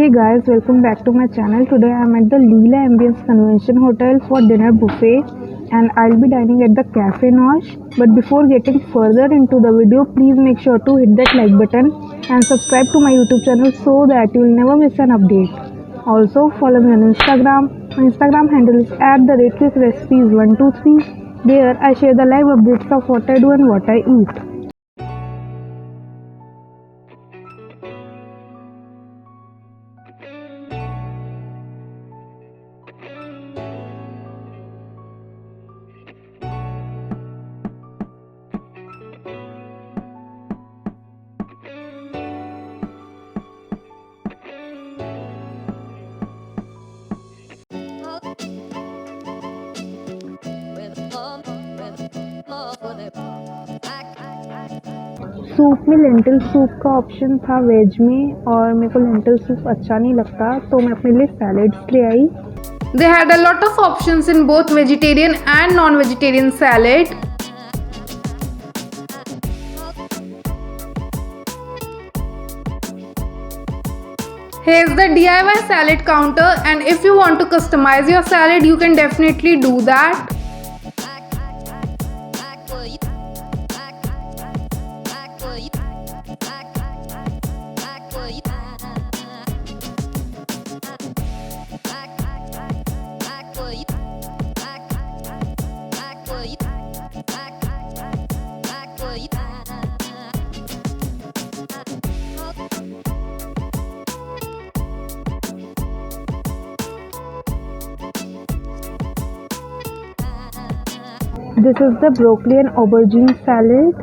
Hey guys, welcome back to my channel. Today I'm at the Leela Ambience Convention Hotel for dinner buffet and I'll be dining at the Cafe Nosh. But before getting further into the video, please make sure to hit that like button and subscribe to my YouTube channel so that you will never miss an update. Also follow me on Instagram. My Instagram handle is @therecipes123. There I share the live updates of what I do and what I eat. Soup में lentil soup का option था veg में और मेरे को lentil soup अच्छा नहीं लगता तो मैं अपने लिए सैलेड्स ले आई. They had a lot of options in both vegetarian and non-vegetarian salad. Here's the DIY salad counter, and if you want to customize your salad, you can definitely do that. This is the broccoli and aubergine salad.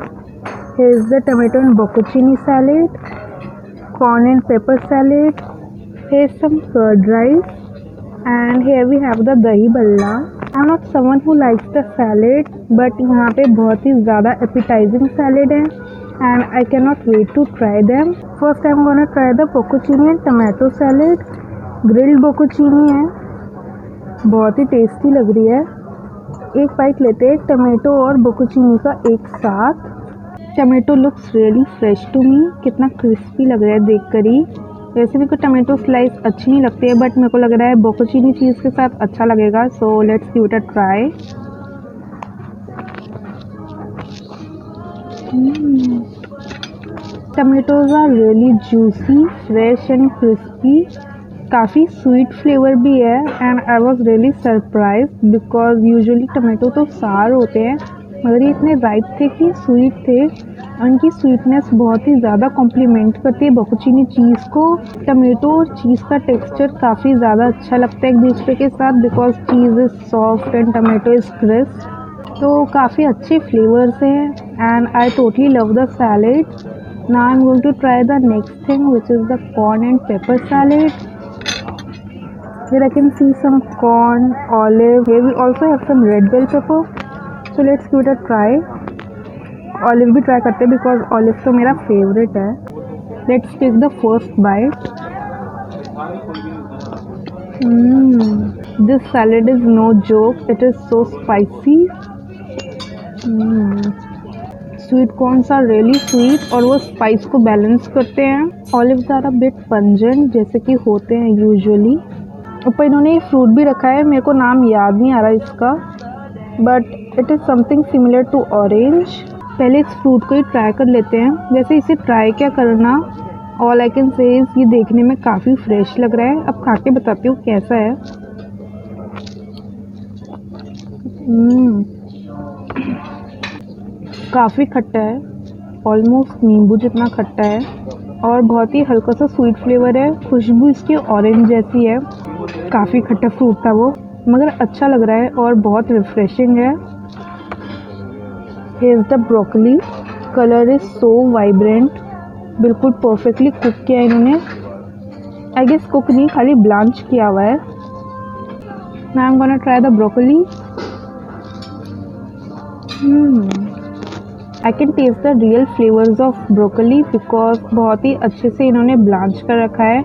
Here's the tomato and bocconcini salad, corn and pepper salad. Here's some curd rice, and here we have the dahi balla. I'm not someone who likes the salad, but यहाँ पे बहुत ही ज़्यादा appetizing salad है, and I cannot wait to try them. First I'm gonna try the bocconcini and tomato salad. Grilled bocconcini है, बहुत ही tasty लग रही है. एक बाइट लेते हैं टमाटो और बोकोचीनी का एक साथ. Tomato looks really fresh to me. कितना क्रिस्पी लग रहा है देख कर ही. वैसे भी कोई टमाटो स्लाइस अच्छी नहीं लगती है, बट मेरे को लग रहा है बोकोचीनी चीज़ के साथ अच्छा लगेगा. So let's give it a try. Tomatoes are really juicy, fresh and crispy. काफ़ी स्वीट फ्लेवर भी है and I was really surprise because usually tomato तो सार होते हैं, मगर ये इतने राइप थे कि स्वीट थे. उनकी स्वीटनेस बहुत ही ज़्यादा कॉम्प्लीमेंट करती है बोकोचीनी चीज़ को. टमाटो और चीज़ का टेक्सचर काफ़ी ज़्यादा अच्छा लगता है एक दूसरे के साथ because cheese is soft and tomato is crisp. तो काफ़ी अच्छे फ्लेवर्स हैं and I totally love the salad. Now I am going to try the next thing which is the corn and pepper salad. Here I can see some corn, olive. Here we also have some red bell pepper. So let's give it a try. Olive भी try करते हैं because olive तो मेरा favorite है. Let's take the first bite. This salad is no joke. It is so spicy. Sweet corns are really sweet और वो spice को balance करते हैं. Olives are a bit pungent जैसे कि होते हैं usually. ऊपर इन्होंने ये फ्रूट भी रखा है, मेरे को नाम याद नहीं आ रहा इसका, but it is something similar to orange. पहले इस फ्रूट को ही ट्राई कर लेते हैं. वैसे इसे ट्राई क्या करना, all I can say is ये देखने में काफ़ी फ्रेश लग रहा है. अब खा के बताती हूँ कैसा है. काफ़ी खट्टा है, ऑलमोस्ट नींबू जितना खट्टा है और बहुत ही हल्का सा स्वीट फ्लेवर है. खुशबू इसकी ऑरेंज जैसी है. काफ़ी खट्टा फ्रूट था वो, मगर अच्छा लग रहा है और बहुत रिफ्रेशिंग है. Here the broccoli. Colour is so vibrant. बिल्कुल परफेक्टली कुक किया है इन्होंने. आई गेस कुक नहीं, खाली ब्लांच किया हुआ है. Now I am gonna try the broccoli. I can taste the real flavours of broccoli because बहुत ही अच्छे से इन्होंने ब्लांच कर रखा है.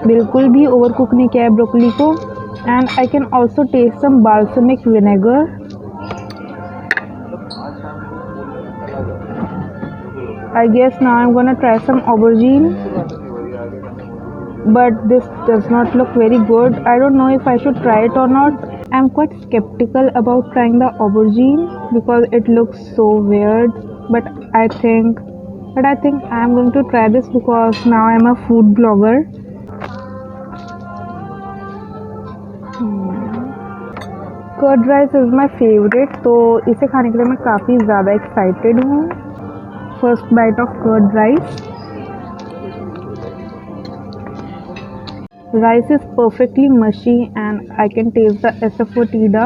बिल्कुल भी ओवर कुक नहीं किया है ब्रोकली को. And I can also taste some balsamic vinegar. I guess now I'm gonna try some aubergine. but this does not look very good. I don't know if I should try it or not. I'm quite skeptical about trying the aubergine because it looks so weird, but I think I'm going to try this because now I'm a food blogger. Curd rice is my favourite, तो इसे खाने के लिए मैं काफ़ी ज़्यादा excited हूँ. First bite of curd rice. Rice is perfectly mushy and I can taste the asafoetida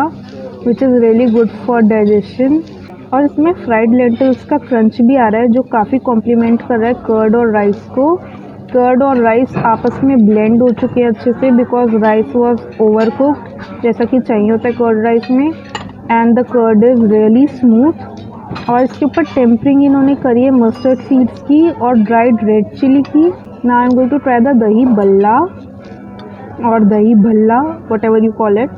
which is really good for digestion. और इसमें फ्राइड लेंटिल्स का क्रंच भी आ रहा है जो काफ़ी कॉम्प्लीमेंट कर रहा है कर्ड और राइस को. कर्ड और राइस आपस में ब्लेंड हो चुके हैं अच्छे से because rice was over cooked जैसा कि चाहिए होता है कर्ड राइस में. And the curd is really smooth. और इसके ऊपर टेम्परिंग इन्होंने करी है मस्टर्ड सीड्स की और ड्राइड रेड चिली की. Now I am going to try the dahi bhalla or dahi bhalla, whatever you call it.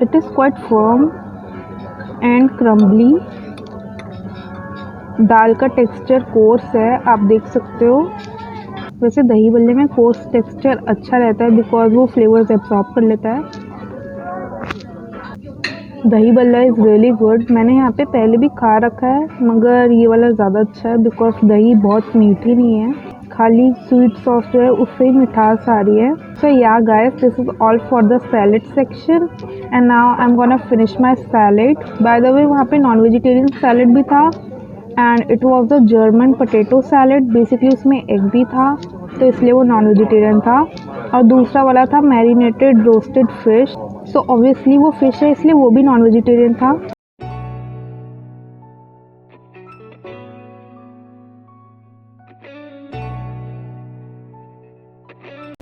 It is quite firm and crumbly. दाल का टेक्सचर कोर्स है, आप देख सकते हो. वैसे दही बल्ले में कोर्स टेक्सचर अच्छा रहता है बिकॉज वो फ्लेवर्स एब्जॉर्ब कर लेता है. दही बल्ला इज़ रियली गुड. मैंने यहाँ पे पहले भी खा रखा है मगर ये वाला ज़्यादा अच्छा है बिकॉज दही बहुत मीठी नहीं है, खाली स्वीट सॉस जो है उससे ही मिठास आ रही है. सो या guys, this is all for the salad section and now I am gonna finish my salad. Bye the वे वहाँ पे नॉन वेजिटेरियन सैलेड भी था and it was the German potato salad. Basically उसमें एग भी था तो इसलिए वो नॉन वेजिटेरियन था. और दूसरा वाला था marinated roasted fish. So obviously वो फिश है इसलिए वो भी नॉन वेजिटेरियन था.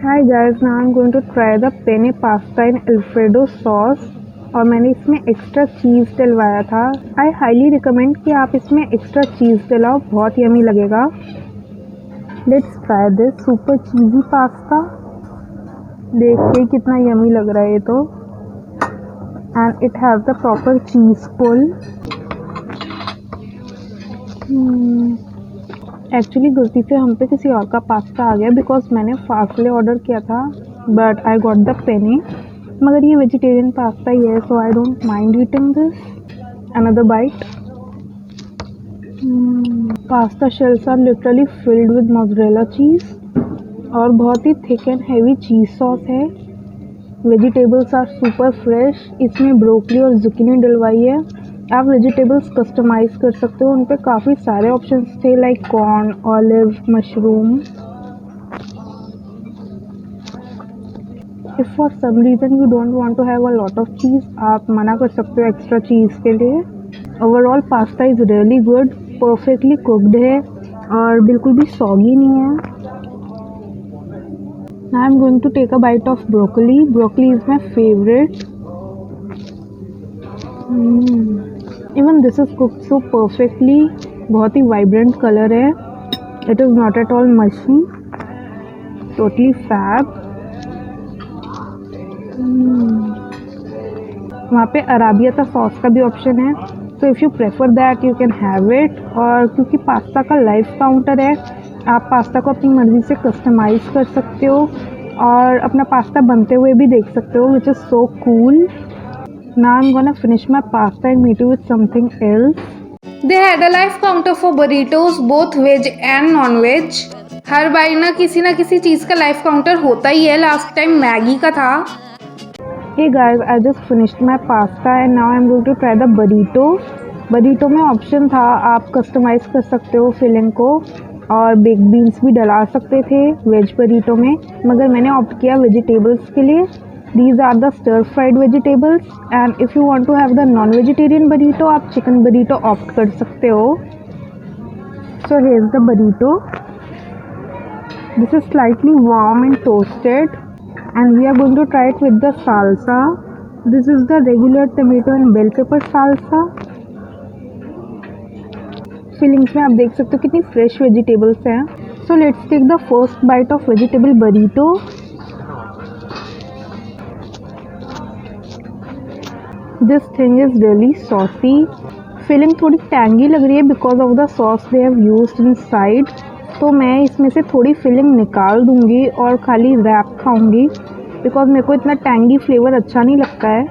Hi guys, now I'm going to try the penne pasta in Alfredo sauce. और मैंने इसमें एक्स्ट्रा चीज़ डलवाया था. आई हाईली रिकमेंड कि आप इसमें एक्स्ट्रा चीज़ डलाओ, बहुत यमी लगेगा. Let's try this super cheesy pasta. देख के कितना यमी लग रहा है ये तो. And it has the proper cheese pull. Actually गलती से हम पे किसी और का पास्ता आ गया बिकॉज मैंने फास्टली ऑर्डर किया था but I got the penne. मगर ये वेजिटेरियन पास्ता ही है so I don't mind eating this. Another bite. Pasta shells are literally filled with mozzarella cheese और बहुत ही thick and heavy cheese sauce है. Vegetables are super fresh. इसमें broccoli और जुकीनी डलवाई है. आप वेजिटेबल्स कस्टमाइज़ कर सकते हो, उन पे काफ़ी सारे ऑप्शंस थे like corn, olive, mushroom. If for some reason you don't want to have a lot of cheese, आप मना कर सकते हो एक्स्ट्रा चीज़ के लिए. Overall pasta is really good. Perfectly cooked है और बिल्कुल भी सॉगी नहीं है. I am going to take a bite of broccoli. Broccoli is my favourite. Even this is cooked so perfectly. बहुत ही वाइब्रेंट कलर है. It is not at all mushy. Totally fab. वहाँ पे अराबियाता सॉस का भी option है so if you prefer that you can have it. और क्योंकि पास्ता का लाइव काउंटर है आप पास्ता को अपनी मर्ज़ी से कस्टमाइज़ कर सकते हो और अपना पास्ता बनते हुए भी देख सकते हो which is so cool. Now I'm gonna finish my pasta and meet you with something else. They had a live counter for burritos, both veg and non-veg. हर बार ना किसी चीज़ का लाइव काउंटर होता ही है. लास्ट टाइम मैगी का था. Hey guys, I just finished my pasta and now I'm going to try the burrito. burrito में option था आप कस्टमाइज़ कर सकते हो फिलिंग को और बेक बीन्स भी डला सकते थे वेज burrito में, मगर मैंने ऑप्ट किया वेजिटेबल्स के लिए. These are the stir fried vegetables and if you want to have the non-vegetarian burrito आप chicken burrito opt कर सकते हो. So here's the burrito. This is slightly warm and toasted and we are going to try it with the salsa. This is the regular tomato and bell pepper salsa. Fillings में आप देख सकते हो कितनी fresh vegetables हैं. So let's take the first bite of vegetable burrito. This thing is really saucy. Filling थोड़ी tangy लग रही है because of the sauce they have used inside. तो मैं इसमें से थोड़ी फिलिंग निकाल दूँगी और खाली रैप खाऊँगी, बिकॉज़ मेरे को इतना टैंगी फ्लेवर अच्छा नहीं लगता है।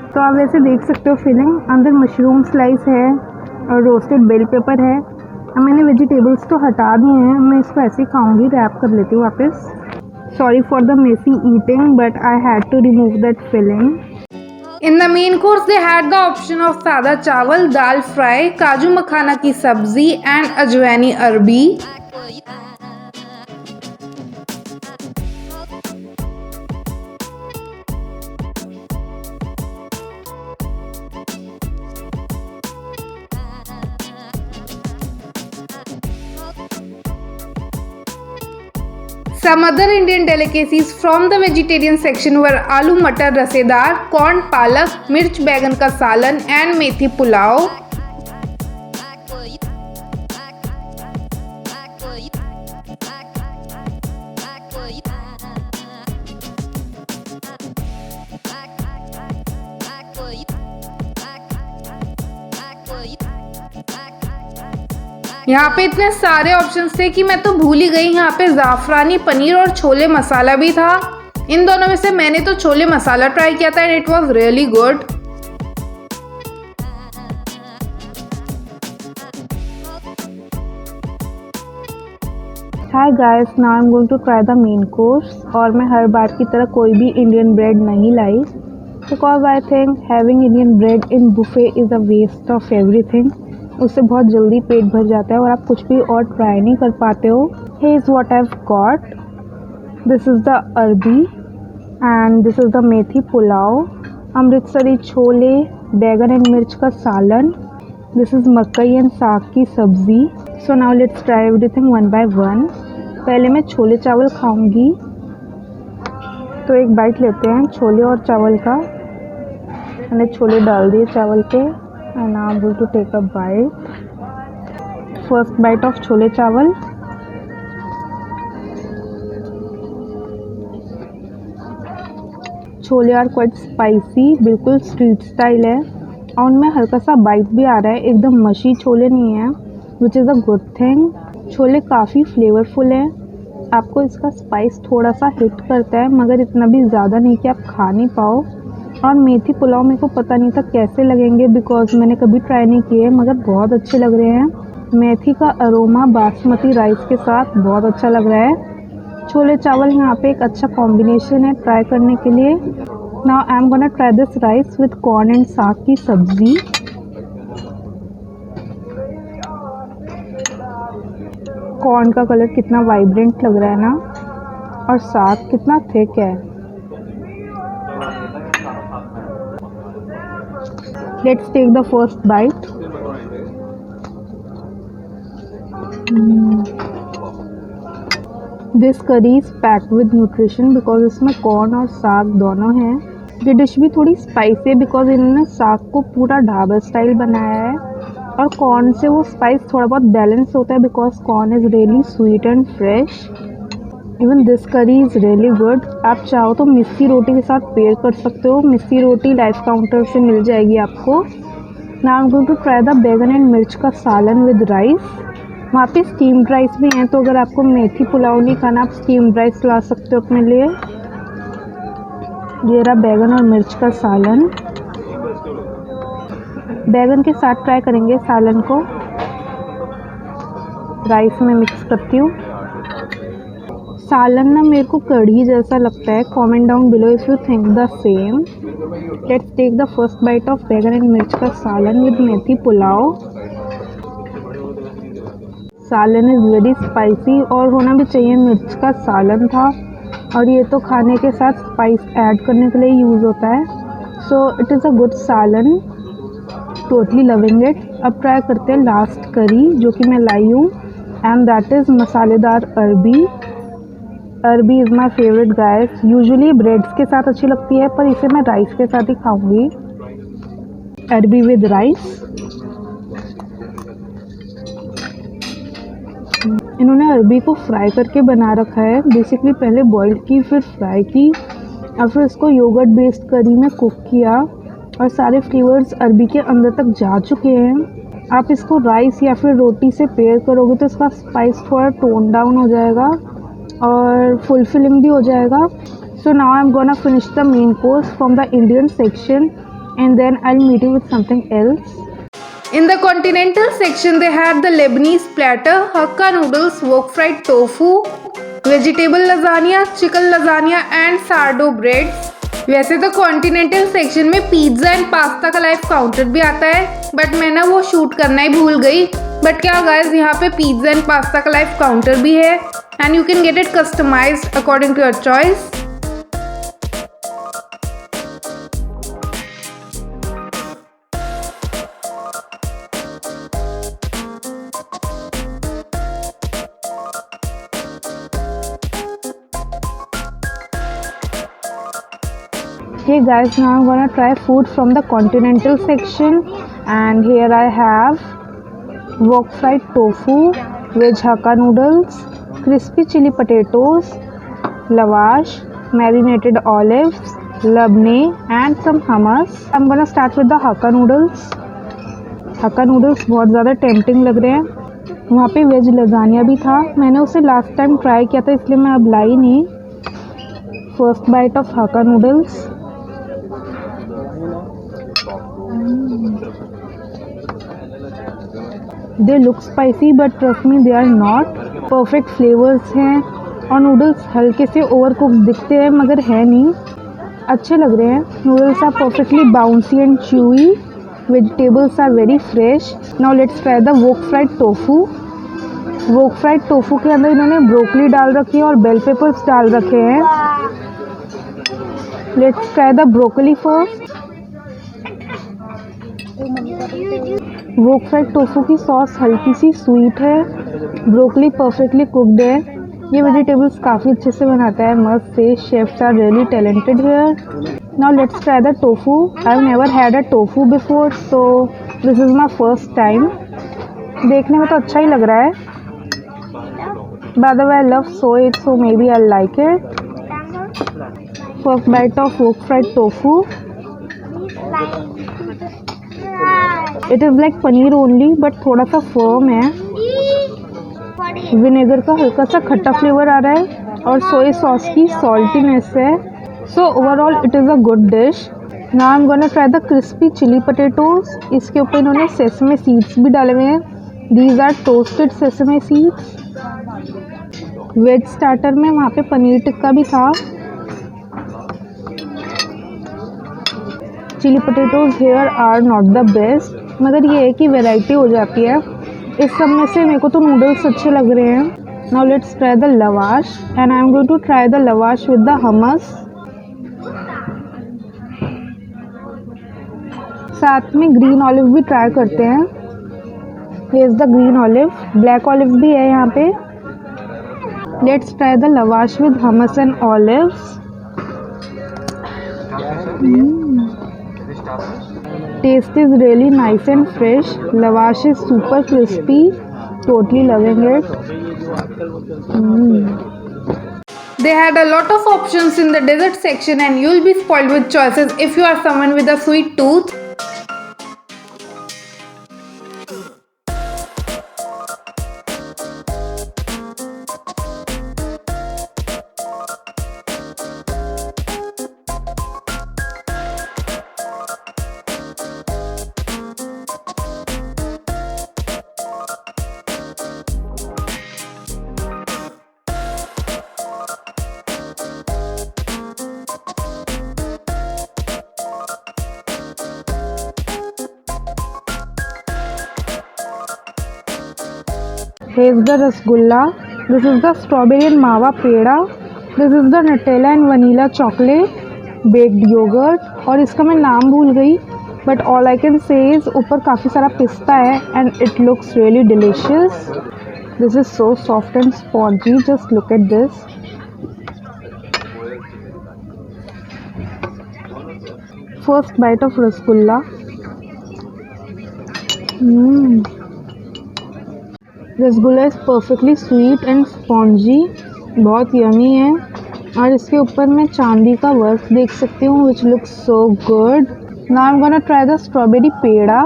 तो आप वैसे देख सकते हो फिलिंग अंदर मशरूम स्लाइस है और रोस्टेड बेल पेपर है। अब मैंने वेजिटेबल्स तो हटा दिए हैं, मैं इसको ऐसे ही खाऊंगी, रैप कर लेती हूँ वापस। Sorry for the messy eating but I had to remove that filling. In the main course, they had the option of सादा चावल, दाल फ्राई, काजू मखाना की सब्जी एंड अजवैनी अरबी। Some other Indian delicacies from the vegetarian section were आलू मटर रसेदार, corn पालक, मिर्च बैगन का सालन एंड मेथी पुलाव। यहाँ पे इतने सारे ऑप्शंस थे कि मैं तो भूल ही गई। यहाँ पे ज़ाफ़रानी पनीर और छोले मसाला भी था। इन दोनों में से मैंने तो छोले मसाला ट्राई किया था and it was really good. Hi guys, now I am going to try the main course. और मैं हर बार की तरह कोई भी इंडियन ब्रेड नहीं लाई, because I think having Indian bread in buffet is a waste of everything. उससे बहुत जल्दी पेट भर जाता है और आप कुछ भी और ट्राई नहीं कर पाते हो। Here is what I have got. This is the arbi and this is the methi pulao, Amritsari chole, baingan and मिर्च का सालन, दिस इज़ मकई एंड साग की सब्ज़ी। सो now let's try everything one by one. पहले मैं छोले चावल खाऊंगी, तो एक बाइट लेते हैं छोले और चावल का। मैंने छोले डाल दिए चावल पे and now I'm going to take a bite. First bite of chole chawal. Chole are quite spicy, बिल्कुल स्ट्रीट स्टाइल है और उनमें हल्का सा बाइट भी आ रहा है, एकदम मशी छोले नहीं है, which is a good thing. Chole काफ़ी फ्लेवरफुल है, आपको इसका स्पाइस थोड़ा सा हिट करता है मगर इतना भी ज़्यादा नहीं कि आप खा नहीं पाओ। और मेथी पुलाव मेरे को पता नहीं था कैसे लगेंगे, बिकॉज मैंने कभी ट्राई नहीं किए, मगर बहुत अच्छे लग रहे हैं। मेथी का अरोमा बासमती राइस के साथ बहुत अच्छा लग रहा है। छोले चावल यहाँ पे एक अच्छा कॉम्बिनेशन है ट्राई करने के लिए। Now I am gonna try this rice with corn and साग की सब्जी। कॉर्न का कलर कितना वाइब्रेंट लग रहा है ना, और साग कितना थिक है। Let's take the first bite. This curry is packed with nutrition because इसमें कॉर्न और साग दोनों हैं। ये डिश भी थोड़ी स्पाइसी है बिकॉज इन्होंने साग को पूरा ढाबा स्टाइल बनाया है और कॉर्न से वो स्पाइस थोड़ा बहुत बैलेंस होता है because corn is really sweet and fresh. Even this करी इज़ रियली गुड। आप चाहो तो मिस्सी रोटी के साथ पेयर कर सकते हो। मिस्सी रोटी लाइफ काउंटर से मिल जाएगी आपको। Now I am going to try the baingan and मिर्च का सालन विद राइस। वहाँ पे स्टीम्ड राइस भी हैं, तो अगर आपको मेथी पुलाव नहीं खाना आप स्टीम्ड राइस ला सकते हो अपने लिए। ये रहा बैगन और मिर्च का सालन। बैगन के साथ ट्राई करेंगे सालन को। राइस में मिक्स करती हूँ। सालन ना मेरे को कढ़ी जैसा लगता है। Comment down below if you think the same. Let's take the first bite of baingan and मिर्च का सालन विद मेथी पुलाव। सालन इज़ वेरी स्पाइसी और होना भी चाहिए, मिर्च का सालन था और ये तो खाने के साथ स्पाइस ऐड करने के लिए यूज़ होता है। So it is a good सालन, टोटली लविंग इट। अब ट्राई करते हैं लास्ट करी जो कि मैं लाई हूँ एंड दैट इज़ मसालेदार अरबी। अरबी is my favourite guys. Usually breads के साथ अच्छी लगती है पर इसे मैं राइस के साथ ही खाऊंगी। अरबी विद राइस। इन्होंने अरबी को फ्राई करके बना रखा है। बेसिकली पहले बॉईल की, फिर फ्राई की और फिर इसको योगर्ट बेस्ड करी में कुक किया और सारे फ्लेवर्स अरबी के अंदर तक जा चुके हैं। आप इसको राइस या फिर रोटी से पेयर करोगे तो इसका स्पाइस थोड़ा टोन डाउन हो जाएगा और फुलफिलिंग भी हो जाएगा. So now I am gonna finish the main course from the Indian section and then I will meet you with something else. In the continental section, they had the Lebanese platter, Hakka noodles, wok fried tofu, vegetable lasagna, chicken lasagna and sourdough breads. वैसे तो continental section में pizza and pasta का live counter भी आता है, but मैं ना वो शूट करना ही भूल गई. बट क्या गाइस, यहाँ पे पिज्ज़ा एंड पास्ता का लाइव काउंटर भी है and you can get it customised according to your choice. Hey guys, now I'm gonna try food from the continental section and here I have wok fried tofu, veg hakka noodles, crispy chili potatoes, lavash, marinated olives, labne and some hummus. I'm gonna start with the hakka noodles. hakka noodles बहुत ज़्यादा tempting लग रहे हैं. वहाँ पे veg lasagne भी था, मैंने उसे लास्ट टाइम ट्राई किया था इसलिए मैं अब लाई नहीं. First bite of hakka noodles. They look spicy but trust me they are not. Perfect flavors हैं और नूडल्स हल्के से ओवर कुक दिखते हैं मगर है नहीं, अच्छे लग रहे हैं. Noodles are perfectly bouncy and chewy. Vegetables are very fresh. Now let's try the wok fried tofu. wok fried tofu के अंदर इन्होंने ब्रोकली डाल रखी है और बेल पेपर्स डाल रखे हैं. Let's try the broccoli first. Woke fried tofu की सॉस हल्की सी स्वीट है. ब्रोकली परफेक्टली कुकड है. ये वेजिटेबल्स काफ़ी अच्छे से बनाता है. Must say chefs are really talented here. Now let's try the tofu. I have never had a tofu before so this is my first time. देखने में तो अच्छा ही लग रहा है. By the way I love soya so maybe I like it. First bite of wok fried tofu. It is like paneer only but थोड़ा सा फर्म है. विनेगर का हल्का सा खट्टा फ्लेवर आ रहा है और सोया सॉस की सॉल्टीनेस है. So overall it is a good dish. Now I am gonna try the crispy chilli potatoes. इसके ऊपर इन्होंने सेसमे सीड्स भी डाले हुए हैं. These are toasted sesame seeds. Veg starter में वहाँ पे पनीर टिक्का भी था. Chilli potatoes here are not the best मगर ये है कि वैरायटी हो जाती है. इस सब में से मेरे को तो नूडल्स अच्छे लग रहे हैं. Now let's try the lavash and I am going to try the lavash with the hummus. साथ में ग्रीन ऑलिव भी ट्राई करते हैं. Here is the green olive. Black olive भी है यहाँ पे. Let's try the lavash with hummus and olives. Taste is really nice and fresh. Lavash is super crispy. Totally loving it. They had a lot of options in the dessert section and you'll be spoiled with choices if you are someone with a sweet tooth. Here's the rasgulla. This is the strawberry and mawa peda. This is the Nutella and vanilla chocolate baked yogurt. और इसका मैं नाम भूल गई but all I can say is ऊपर काफ़ी सारा पिस्ता है and it looks really delicious. This is so soft and spongy. Just look at this. First bite of rasgulla. Rasgulla is perfectly sweet and spongy. बहुत यमी है और इसके ऊपर मैं चांदी का वर्क देख सकती हूँ which looks so good. Now I am gonna try the strawberry peda.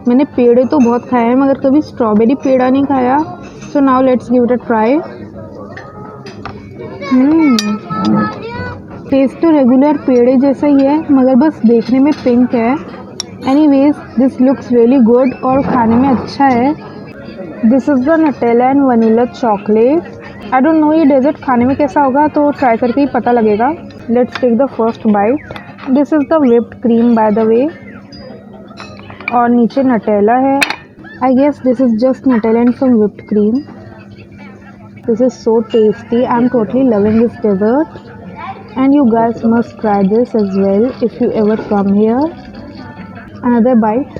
मैंने पेड़े तो बहुत खाए हैं मगर कभी स्ट्रॉबेरी पेड़ा नहीं खाया। So now let's give it a try. Taste तो रेगुलर पेड़े जैसा ही है मगर बस देखने में पिंक है। Anyways this looks really good और खाने में अच्छा है। This is the Nutella and vanilla chocolate. I don't know ये डेजर्ट खाने में कैसा होगा, तो ट्राई करके ही पता लगेगा। Let's take the first bite. This is the whipped cream by the way, और नीचे नटेला है। I guess this is just Nutella and some whipped cream. This is so tasty. I am totally loving this dessert and you guys must try this as well if you ever come here. Another bite.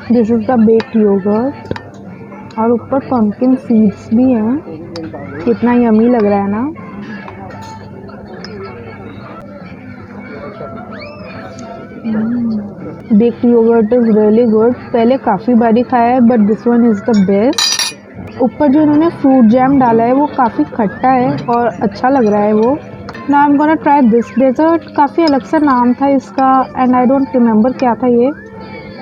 This is the baked yogurt और ऊपर pumpkin seeds भी हैं। कितना yummy लग रहा है ना। Baked yogurt is really good. पहले काफ़ी बारी खाया है but this one is the best. ऊपर जो इन्होंने फ्रूट जैम डाला है वो काफ़ी खट्टा है और अच्छा लग रहा है वो। Now I am gonna try this dessert. काफ़ी अलग सा नाम था इसका एंड आई डोंट रिमेम्बर क्या था ये,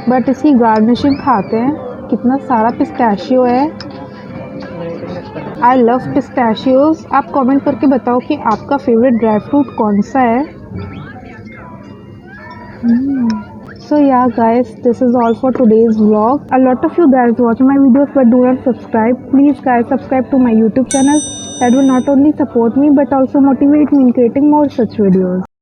बट इसकी गार्निशिंग खाते हैं। कितना सारा पिस्ताशियो है। I love pistachios. आप कमेंट करके बताओ कि आपका फेवरेट ड्राई फ्रूट कौन सा है। So yeah guys, this is all for today's vlog. A lot of you guys watch my videos but do not subscribe. Please guys subscribe to my YouTube channel. That will not only support me but also motivate me in creating more such videos.